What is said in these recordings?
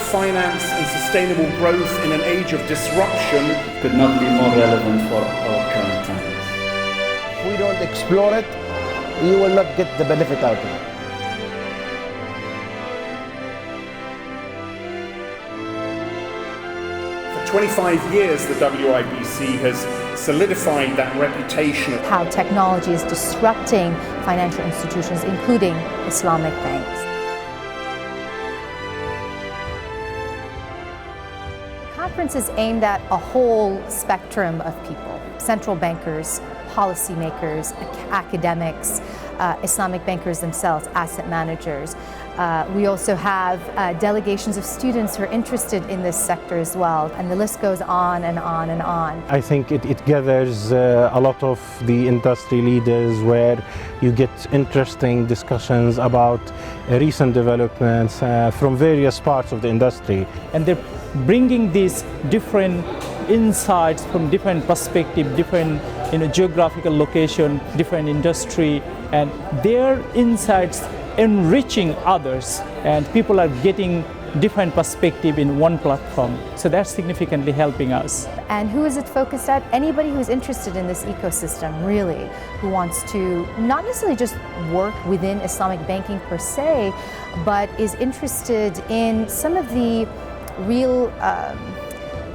finance and sustainable growth in an age of disruption could not be more relevant for our current times. If we don't explore it, you will not get the benefit out of it. For 25 years, the WIBC has solidified that reputation. How technology is disrupting financial institutions, including Islamic banks. The conference is aimed at a whole spectrum of people: central bankers, policymakers, academics, Islamic bankers themselves, asset managers. We also have delegations of students who are interested in this sector as well, and the list goes on and on and on. I think it gathers a lot of the industry leaders where you get interesting discussions about recent developments from various parts of the industry. And they're bringing these different insights from different perspectives, different geographical location, different industry, and their insights enriching others, and people are getting different perspective in one platform. So that's significantly helping us. And who is it focused at? Anybody who's interested in this ecosystem, really, who wants to not necessarily just work within Islamic banking per se, but is interested in some of the real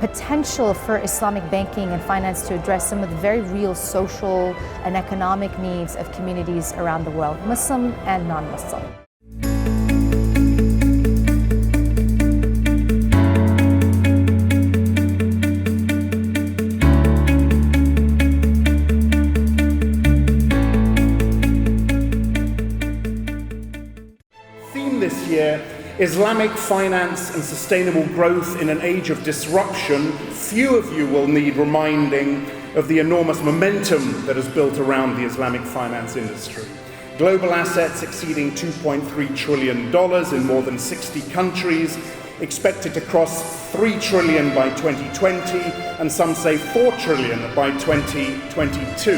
potential for Islamic banking and finance to address some of the very real social and economic needs of communities around the world, Muslim and non-Muslim. Theme this year: Islamic finance and sustainable growth in an age of disruption. Few of you will need reminding of the enormous momentum that has built around the Islamic finance industry. Global assets exceeding $2.3 trillion in more than 60 countries, expected to cross $3 trillion by 2020, and some say $4 trillion by 2022.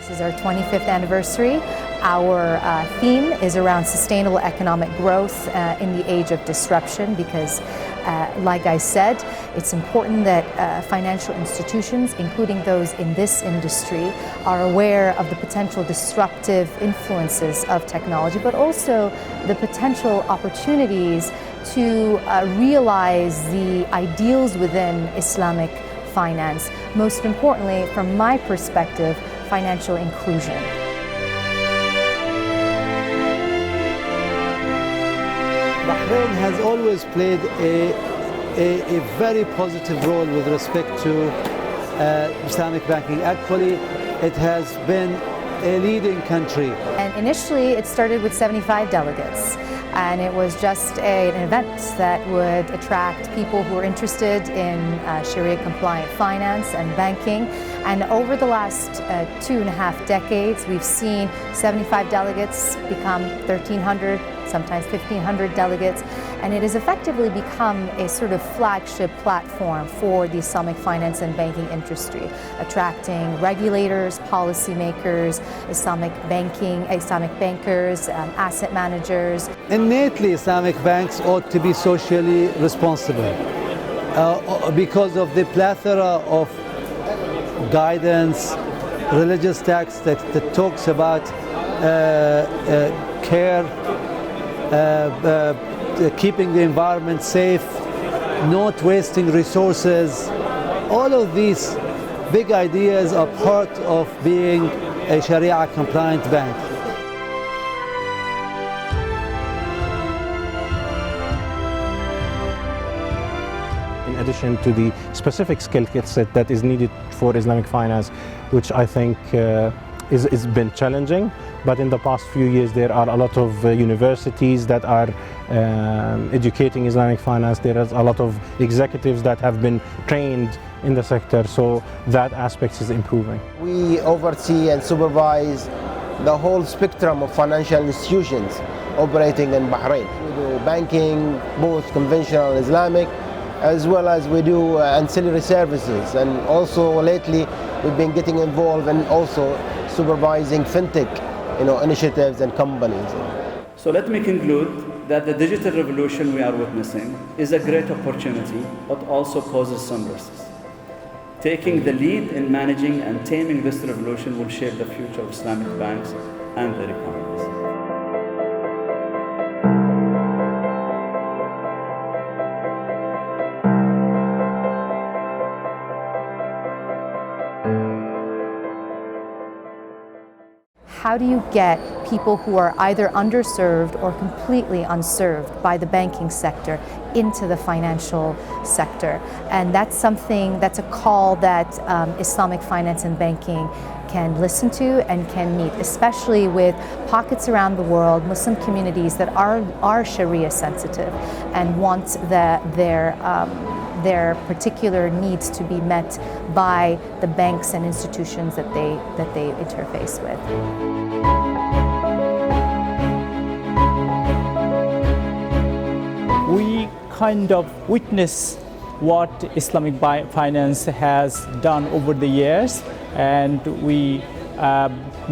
This is our 25th anniversary. Our theme is around sustainable economic growth in the age of disruption, because, like I said, it's important that financial institutions, including those in this industry, are aware of the potential disruptive influences of technology, but also the potential opportunities to realize the ideals within Islamic finance. Most importantly, from my perspective, financial inclusion. Bahrain has always played a very positive role with respect to Islamic banking. Actually, it has been a leading country. And initially, it started with 75 delegates. And it was just an event that would attract people who are interested in Sharia-compliant finance and banking. And over the last 2.5 decades, we've seen 75 delegates become 1,300, sometimes 1,500 delegates. And it has effectively become a sort of flagship platform for the Islamic finance and banking industry, attracting regulators, policymakers, Islamic bankers, asset managers. Innately, Islamic banks ought to be socially responsible because of the plethora of guidance, religious texts that talks about care, keeping the environment safe, not wasting resources. All of these big ideas are part of being a Sharia-compliant bank. In addition to the specific skill set that is needed for Islamic finance, which I think is been challenging, but in the past few years there are a lot of universities that are educating Islamic finance. There is a lot of executives that have been trained in the sector, so that aspect is improving. We oversee and supervise the whole spectrum of financial institutions operating in Bahrain. We do banking, both conventional and Islamic, as well as we do ancillary services, and also lately we've been getting involved in also supervising fintech initiatives and companies. So let me conclude that the digital revolution we are witnessing is a great opportunity, but also poses some risks. Taking the lead in managing and taming this revolution will shape the future of Islamic banks and their economies. How do you get people who are either underserved or completely unserved by the banking sector into the financial sector? And that's something, that's a call that Islamic finance and banking can listen to and can meet, especially with pockets around the world, Muslim communities that are Sharia sensitive and want their particular needs to be met by the banks and institutions that they interface with. We kind of witness what Islamic finance has done over the years, and we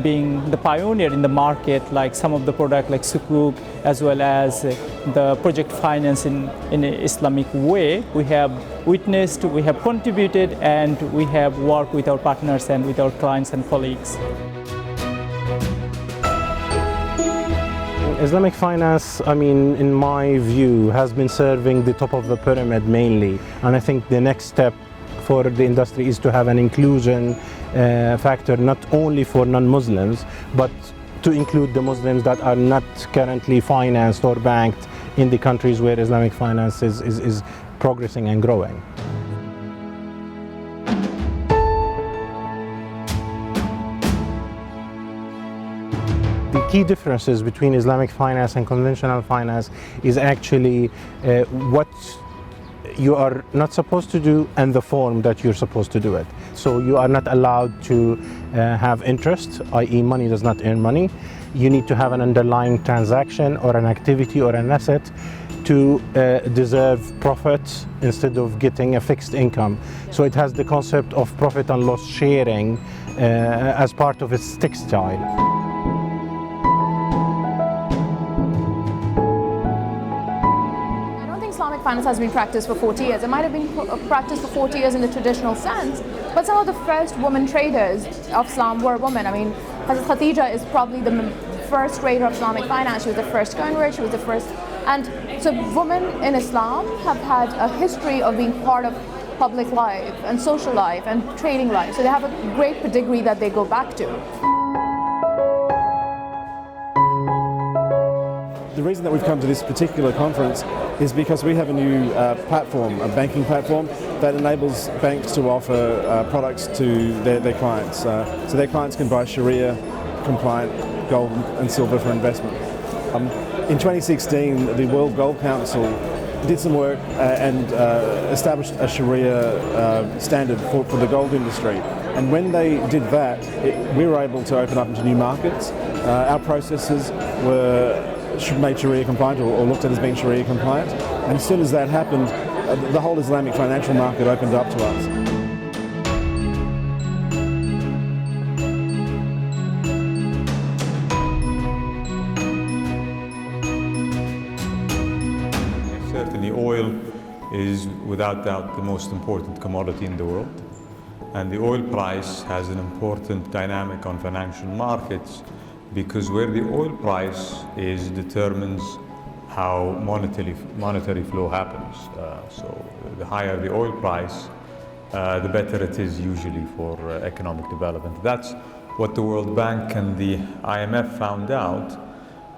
being the pioneer in the market, like some of the product like Sukuk, as well as the project finance in an Islamic way, we have witnessed, we have contributed, and we have worked with our partners and with our clients and colleagues. Islamic finance, I mean, in my view, has been serving the top of the pyramid mainly. And I think the next step for the industry is to have an inclusion factor, not only for non-Muslims, but to include the Muslims that are not currently financed or banked in the countries where Islamic finance is progressing and growing. The key differences between Islamic finance and conventional finance is actually what you are not supposed to do and the form that you're supposed to do it. So you are not allowed to have interest, i.e. money does not earn money. You need to have an underlying transaction or an activity or an asset to deserve profit instead of getting a fixed income. So it has the concept of profit and loss sharing as part of its textile. Islamic finance has been practiced for 40 years. It might have been practiced for 40 years in the traditional sense, but some of the first women traders of Islam were women. I mean, Hazrat Khadija is probably the first trader of Islamic finance. She was the first convert, she was the first. And so women in Islam have had a history of being part of public life and social life and trading life. So they have a great pedigree that they go back to. The reason that we've come to this particular conference is because we have a new platform, a banking platform that enables banks to offer products to their clients. So their clients can buy Sharia compliant gold and silver for investment. In 2016, the World Gold Council did some work and established a Sharia standard for the gold industry. And when they did that, we were able to open up into new markets. Our processes were made Sharia compliant or looked at as being Sharia compliant. And as soon as that happened, the whole Islamic financial market opened up to us. Certainly oil is without doubt the most important commodity in the world. And the oil price has an important dynamic on financial markets, because where the oil price is determines how monetary flow happens. So the higher the oil price, the better it is usually for economic development. That's what the World Bank and the IMF found out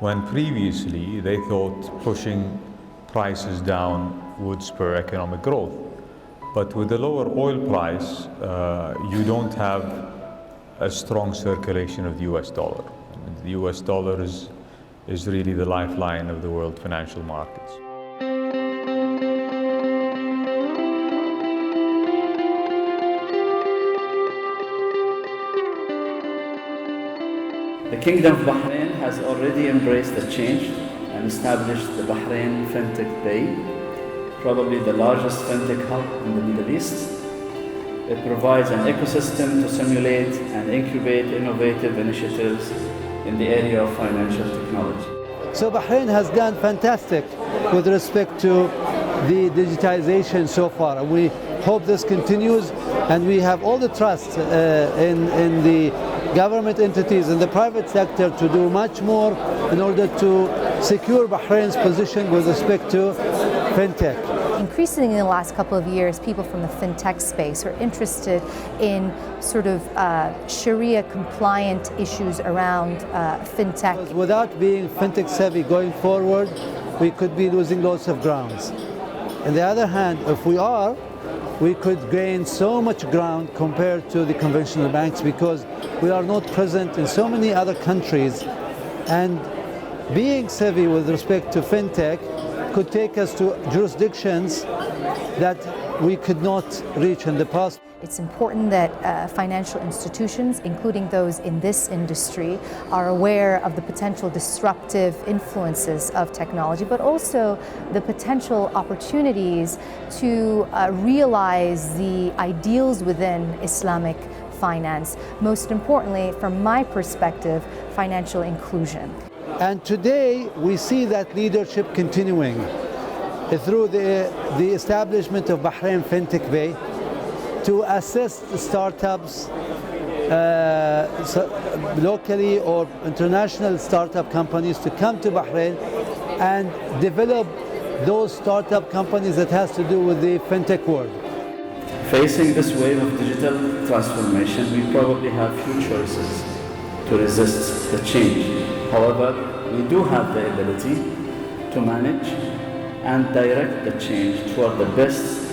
when previously they thought pushing prices down would spur economic growth. But with the lower oil price, you don't have a strong circulation of the US dollar. The US dollar is really the lifeline of the world financial markets. The Kingdom of Bahrain has already embraced the change and established the Bahrain FinTech Bay, probably the largest FinTech hub in the Middle East. It provides an ecosystem to simulate and incubate innovative initiatives in the area of financial technology. So Bahrain has done fantastic with respect to the digitization so far. We hope this continues, and we have all the trust in the government entities and the private sector to do much more in order to secure Bahrain's position with respect to fintech. Increasingly in the last couple of years, people from the fintech space are interested in sort of Sharia compliant issues around fintech. Without being fintech savvy going forward, we could be losing lots of grounds. On the other hand, if we are, we could gain so much ground compared to the conventional banks because we are not present in so many other countries, and being savvy with respect to fintech could take us to jurisdictions that we could not reach in the past. It's important that financial institutions, including those in this industry, are aware of the potential disruptive influences of technology, but also the potential opportunities to realize the ideals within Islamic finance. Most importantly, from my perspective, financial inclusion. And today we see that leadership continuing through the establishment of Bahrain Fintech Bay to assist startups locally or international startup companies to come to Bahrain and develop those startup companies that has to do with the fintech world. Facing this wave of digital transformation, we probably have few choices to resist the change. However, we do have the ability to manage and direct the change toward the best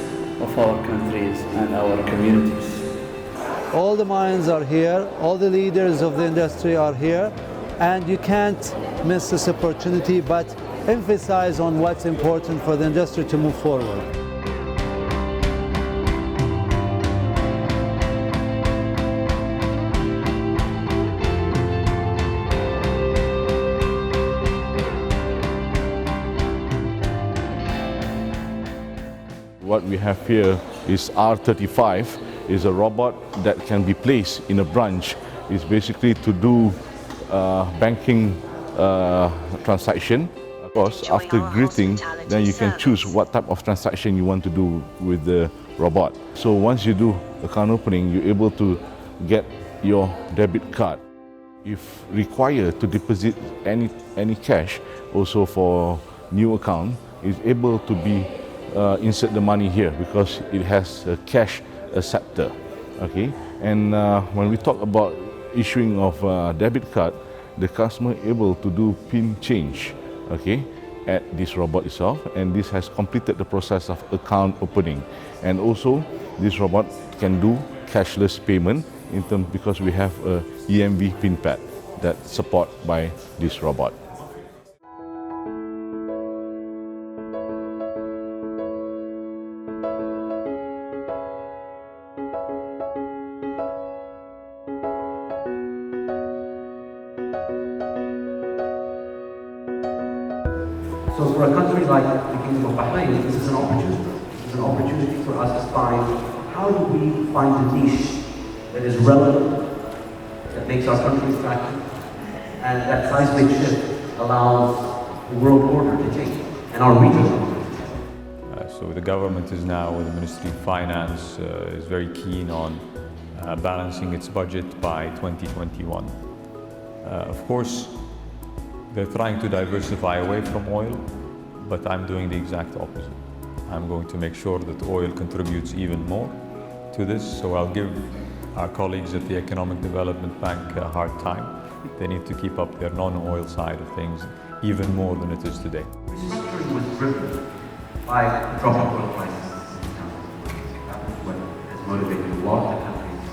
of our countries and our communities. All the minds are here, all the leaders of the industry are here, and you can't miss this opportunity but emphasize on what's important for the industry to move forward. What we have here is R35, is a robot that can be placed in a branch. It's basically to do banking transaction. Of course, after greeting, then you can choose what type of transaction you want to do with the robot. So once you do account opening, you're able to get your debit card. If required to deposit any cash, also for new account, is able to be insert the money here because it has a cash acceptor. Okay, and when we talk about issuing of debit card, the customer able to do PIN change, okay, at this robot itself, and this has completed the process of account opening. And also, this robot can do cashless payment in terms because we have a EMV PIN pad that's supported by this robot. So for a country like the Kingdom of Bahrain, this is an opportunity. This is an opportunity for us to find, how do we find a niche that is relevant, that makes our country attractive, and that seismic shift allows the world order to change, and our region order. So the government is now, with the Ministry of Finance, is very keen on balancing its budget by 2021. Of course, they're trying to diversify away from oil, but I'm doing the exact opposite. I'm going to make sure that oil contributes even more to this, so I'll give our colleagues at the Economic Development Bank a hard time. They need to keep up their non-oil side of things even more than it is today. Restructuring was driven by the drop in oil prices. That was what has motivated a lot of the countries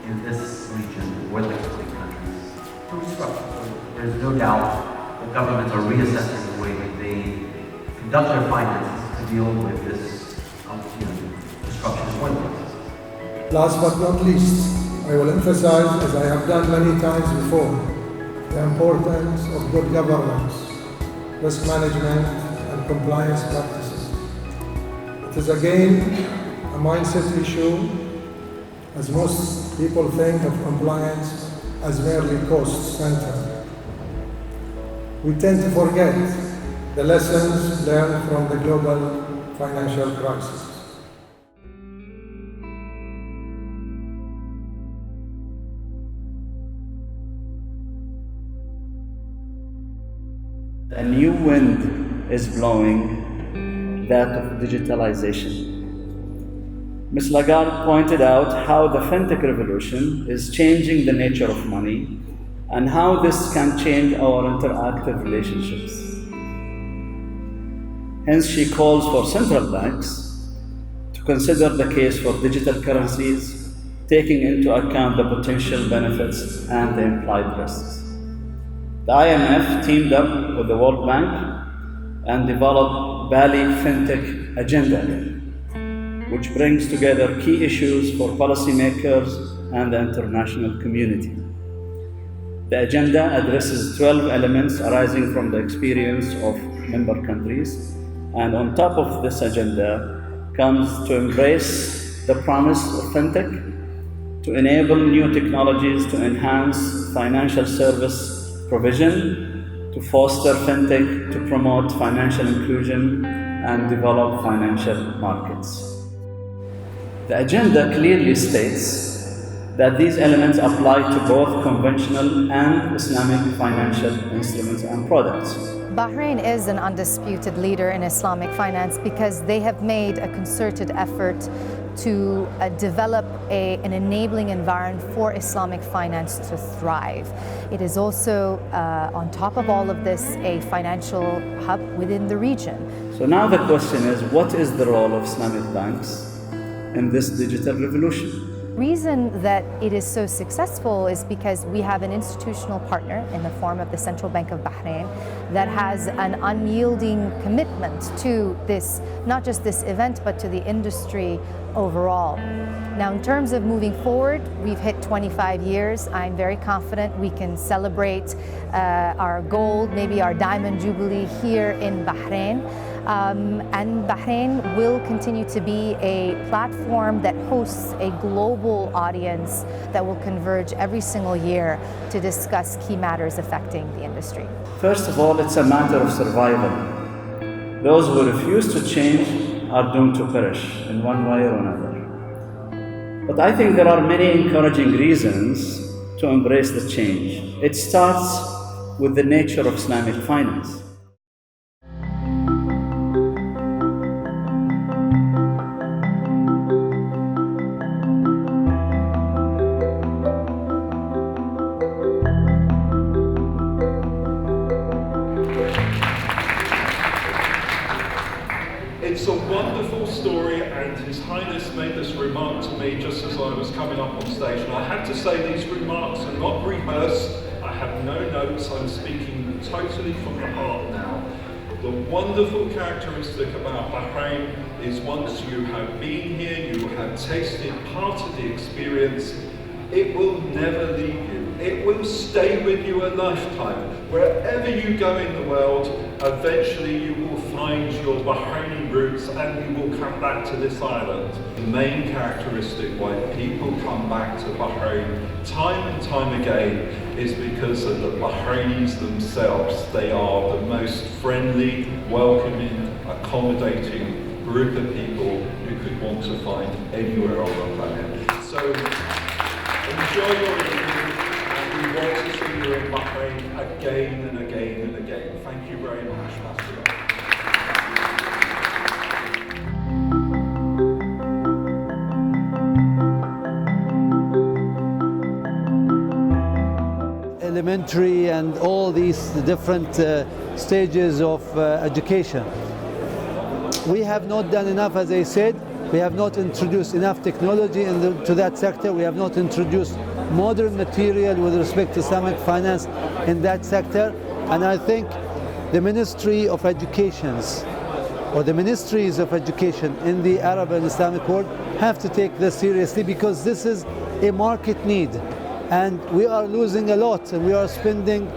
in this region, oil-exporting countries, to restructure. There's no doubt that governments are reassessing the way that they conduct their finances to deal with this disruption in oil prices. Last but not least, I will emphasize, as I have done many times before, the importance of good governance, risk management, and compliance practices. It is again a mindset issue, as most people think of compliance as merely cost center. we tend to forget the lessons learned from the global financial crisis. A new wind is blowing, that of digitalization. Ms. Lagarde pointed out how the fintech revolution is changing the nature of money and how this can change our interactive relationships. Hence, she calls for central banks to consider the case for digital currencies, taking into account the potential benefits and the implied risks. The IMF teamed up with the World Bank and developed Bali Fintech Agenda, which brings together key issues for policymakers and the international community. The agenda addresses 12 elements arising from the experience of member countries, and on top of this agenda comes to embrace the promise of fintech, to enable new technologies to enhance financial service provision, to foster fintech, to promote financial inclusion and develop financial markets. The agenda clearly states that these elements apply to both conventional and Islamic financial instruments and products. Bahrain is an undisputed leader in Islamic finance because they have made a concerted effort to develop an enabling environment for Islamic finance to thrive. It is also, on top of all of this, a financial hub within the region. So now the question is, what is the role of Islamic banks in this digital revolution? The reason that it is so successful is because we have an institutional partner in the form of the Central Bank of Bahrain that has an unyielding commitment to this, not just this event, but to the industry overall. Now, in terms of moving forward, we've hit 25 years. I'm very confident we can celebrate our gold, maybe our diamond jubilee here in Bahrain. And Bahrain will continue to be a platform that hosts a global audience that will converge every single year to discuss key matters affecting the industry. First of all, it's a matter of survival. Those who refuse to change are doomed to perish in one way or another. But I think there are many encouraging reasons to embrace the change. It starts with the nature of Islamic finance. It's a wonderful story, and His Highness made this remark to me just as I was coming up on stage, and I have to say these remarks are not rehearsed. I have no notes. I'm speaking totally from the heart now. The wonderful characteristic about Bahrain is once you have been here, you have tasted part of the experience, it will never leave you. It will stay with you a lifetime. Wherever you go in the world, eventually you will find your Bahraini roots and you will come back to this island. The main characteristic why people come back to Bahrain time and time again is because of the Bahrainis themselves. They are the most friendly, welcoming, accommodating group of people you could want to find anywhere on the planet. So enjoy your evening, and we want to see you in Bahrain again and again and again. Thank you very much. Elementary and all these different stages of education. We have not done enough, as I said. We have not introduced enough technology to that sector. We have not introduced modern material with respect to Islamic finance in that sector. And I think the Ministry of Educations or the Ministries of Education in the Arab and Islamic world have to take this seriously, because this is a market need. And we are losing a lot, and we are spending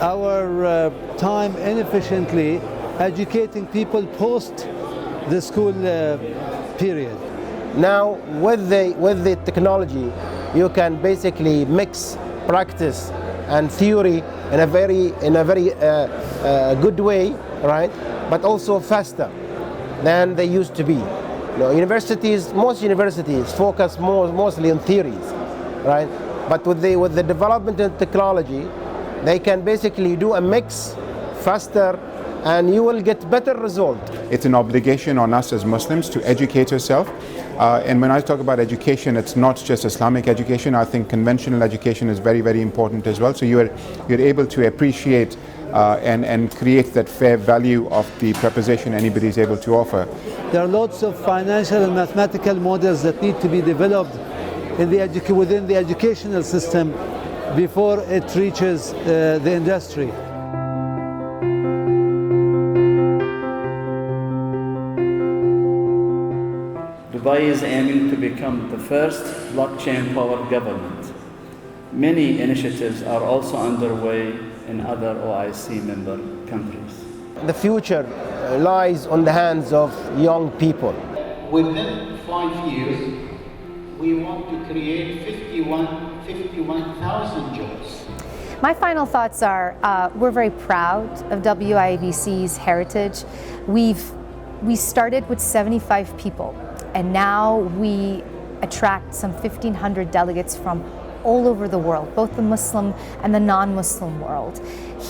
our time inefficiently educating people post the school period. Now with the technology, you can basically mix practice and theory in a very good way, right? But also faster than they used to be. Most universities focus mostly on theories, right? But with the development of technology, they can basically do a mix faster, and you will get better result. It's an obligation on us as Muslims to educate ourselves. And when I talk about education, it's not just Islamic education. I think conventional education is very, very important as well. So you're able to appreciate and create that fair value of the proposition anybody is able to offer. There are lots of financial and mathematical models that need to be developed in within the educational system before it reaches the industry. Dubai is aiming to become the first blockchain-powered government. Many initiatives are also underway in other OIC member countries. The future lies on the hands of young people. Within 5 years, we want to create 51,000 jobs. My final thoughts are, we're very proud of WIBC's heritage. We started with 75 people, and now we attract some 1,500 delegates from all over the world, both the Muslim and the non-Muslim world,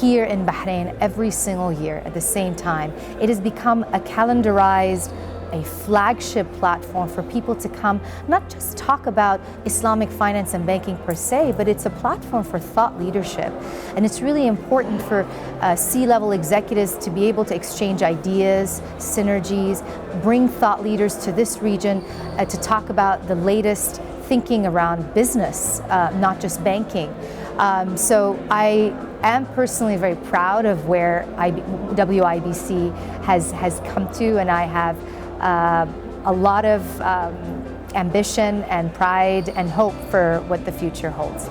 here in Bahrain every single year at the same time. It has become a calendarized, a flagship platform for people to come, not just talk about Islamic finance and banking per se, but it's a platform for thought leadership. And it's really important for C-level executives to be able to exchange ideas, synergies, bring thought leaders to this region to talk about the latest thinking around business, not just banking. So I am personally very proud of where WIBC has come to, and I have a lot of ambition and pride and hope for what the future holds.